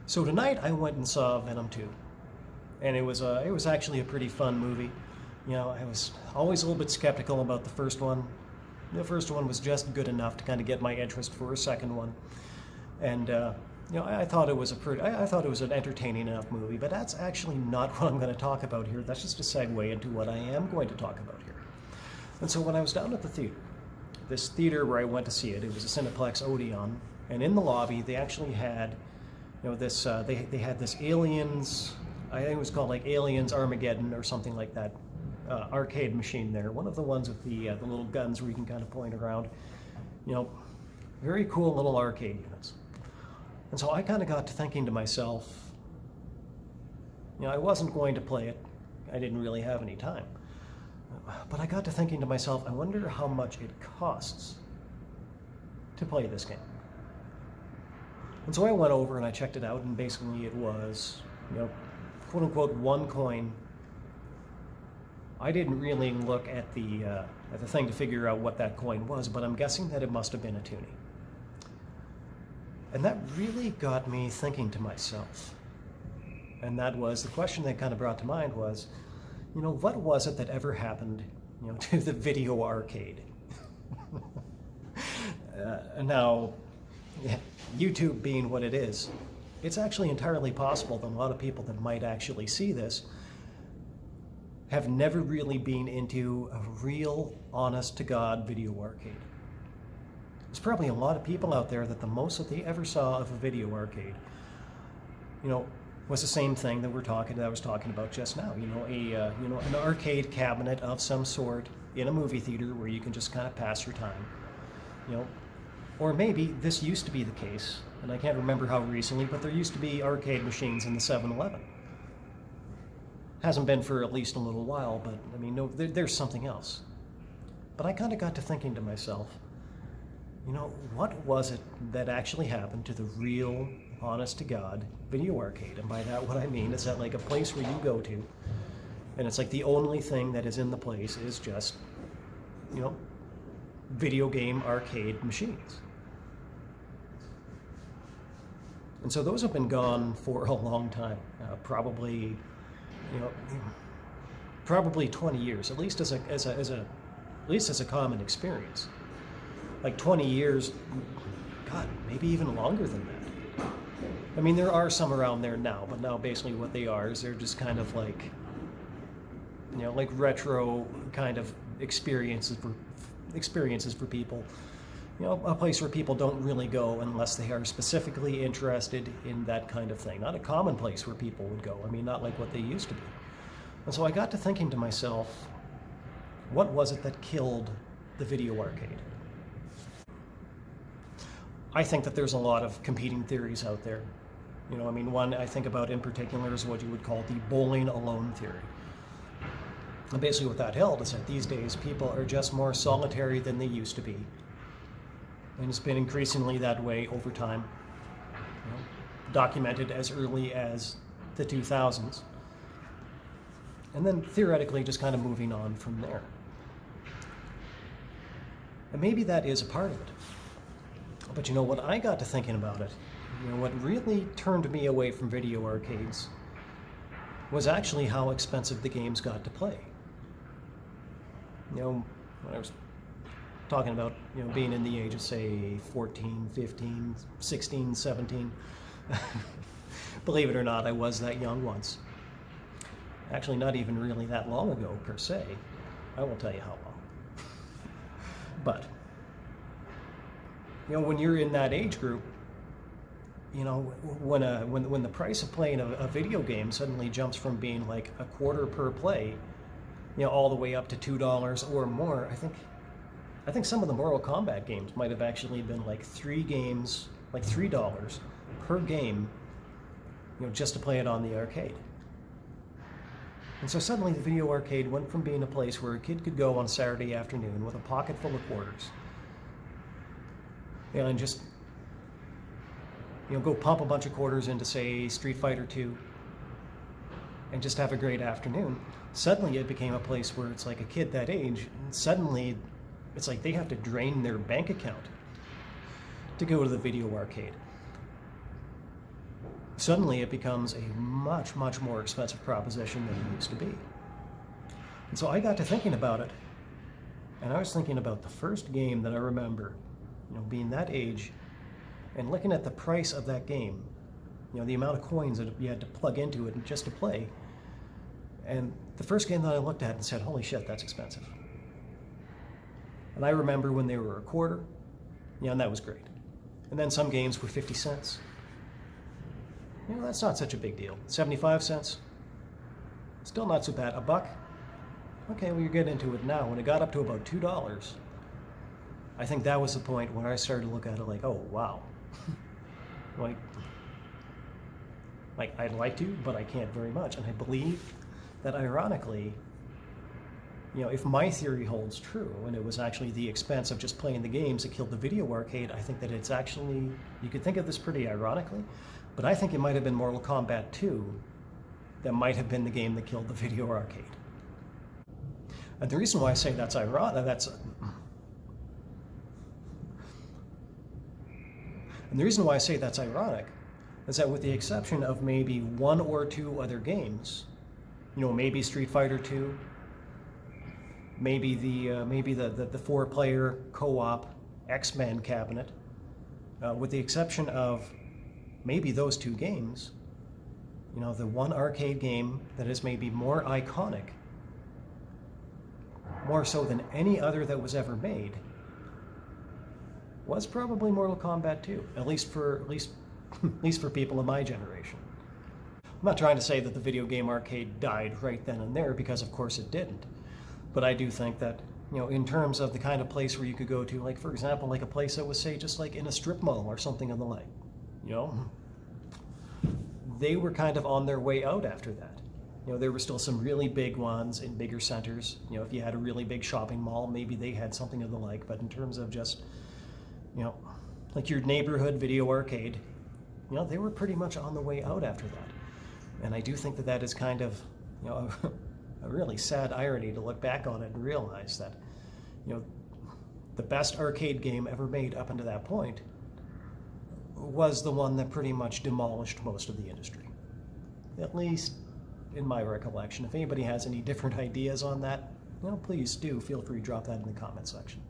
So tonight I went and saw Venom 2, and it was actually a pretty fun movie. You know, I was always a little bit skeptical about the first one. The first one was just good enough to kind of get my interest for a second one, and I thought it was I thought it was an entertaining enough movie. But that's actually not what I'm going to talk about here. That's just a segue into what I am going to talk about here. And so when I was down at the theater, this theater where I went to see it, it was a Cineplex Odeon, and in the lobby they actually had, this they had this Aliens, I think it was called like Aliens Armageddon or something like that, arcade machine there. One of the ones with the little guns where you can kind of point around. Very cool little arcade units. And so I kind of got to thinking to myself, I wasn't going to play it. I didn't really have any time. But I got to thinking to myself, I wonder how much it costs to play this game. And so I went over and I checked it out, and basically it was, quote unquote, one coin. I didn't really look at the thing to figure out what that coin was, but I'm guessing that it must have been a toonie. And that really got me thinking to myself. And that was, the question that kind of brought to mind was, what was it that ever happened, to the video arcade? Now, YouTube being what it is, it's actually entirely possible that a lot of people that might actually see this have never really been into a real, honest-to-God video arcade. There's probably a lot of people out there that the most that they ever saw of a video arcade, was the same thing that I was talking about just now. An arcade cabinet of some sort in a movie theater where you can just kind of pass your time. Or maybe this used to be the case, and I can't remember how recently, but there used to be arcade machines in the 7-Eleven. Hasn't been for at least a little while, but there's something else. But I kind of got to thinking to myself, what was it that actually happened to the real, honest-to-God video arcade? And by that, what I mean is that like a place where you go to, and it's like the only thing that is in the place is just, video game arcade machines. And so those have been gone for a long time, probably 20 years, at least as a common experience. Like 20 years, God, maybe even longer than that. There are some around there now, but now basically what they are is they're just kind of like, like retro kind of experiences for people. A place where people don't really go unless they are specifically interested in that kind of thing. Not a common place where people would go. Not like what they used to be. And so I got to thinking to myself, what was it that killed the video arcade? I think that there's a lot of competing theories out there. One I think about in particular is what you would call the bowling alone theory. And basically what that held is that these days people are just more solitary than they used to be. And it's been increasingly that way over time, documented as early as the 2000s. And then theoretically just kind of moving on from there. And maybe that is a part of it. But what I got to thinking about it, what really turned me away from video arcades was actually how expensive the games got to play. When I was talking about, being in the age of, say, 14, 15, 16, 17, believe it or not, I was that young once. Actually, not even really that long ago, per se. I won't tell you how long. But when you're in that age group, when the price of playing a video game suddenly jumps from being like a quarter per play, all the way up to $2 or more, I think some of the Mortal Kombat games might have actually been like 3 games, like $3 per game, just to play it on the arcade. And so suddenly the video arcade went from being a place where a kid could go on Saturday afternoon with a pocket full of quarters, and just go pump a bunch of quarters into, say, Street Fighter 2 and just have a great afternoon. Suddenly it became a place where it's like a kid that age, suddenly it's like they have to drain their bank account to go to the video arcade. suddenly it becomes a much, much more expensive proposition than it used to be. And so I got to thinking about it, and I was thinking about the first game that I remember, being that age, and looking at the price of that game, the amount of coins that you had to plug into it just to play. And the first game that I looked at and said, holy shit, that's expensive. And I remember when they were a quarter, and that was great. And then some games were 50 cents. That's not such a big deal. 75 cents, still not so bad. $1, okay, well, you're getting into it now. When it got up to about $2, I think that was the point when I started to look at it like, oh, wow. like I'd like to, but I can't very much. And I believe that ironically, if my theory holds true, and it was actually the expense of just playing the games that killed the video arcade, I think that it's actually, you could think of this pretty ironically, but I think it might have been Mortal Kombat 2 that might have been the game that killed the video arcade. And the reason why I say that's ironic, and the reason why I say that's ironic is that with the exception of maybe one or two other games, maybe Street Fighter 2, maybe the 4-player co-op X-Men cabinet, with the exception of maybe those two games, the one arcade game that is maybe more iconic, more so than any other that was ever made, was probably Mortal Kombat 2, at least for people of my generation. I'm not trying to say that the video game arcade died right then and there, because of course it didn't. But I do think that, in terms of the kind of place where you could go to, like, for example, like a place that was, say, just like in a strip mall or something of the like, they were kind of on their way out after that. There were still some really big ones in bigger centers. If you had a really big shopping mall, maybe they had something of the like. But in terms of just, like your neighborhood video arcade, they were pretty much on the way out after that. And I do think that that is kind of, a really sad irony to look back on it and realize that, the best arcade game ever made up until that point was the one that pretty much demolished most of the industry. At least in my recollection. If anybody has any different ideas on that, please do feel free to drop that in the comment section.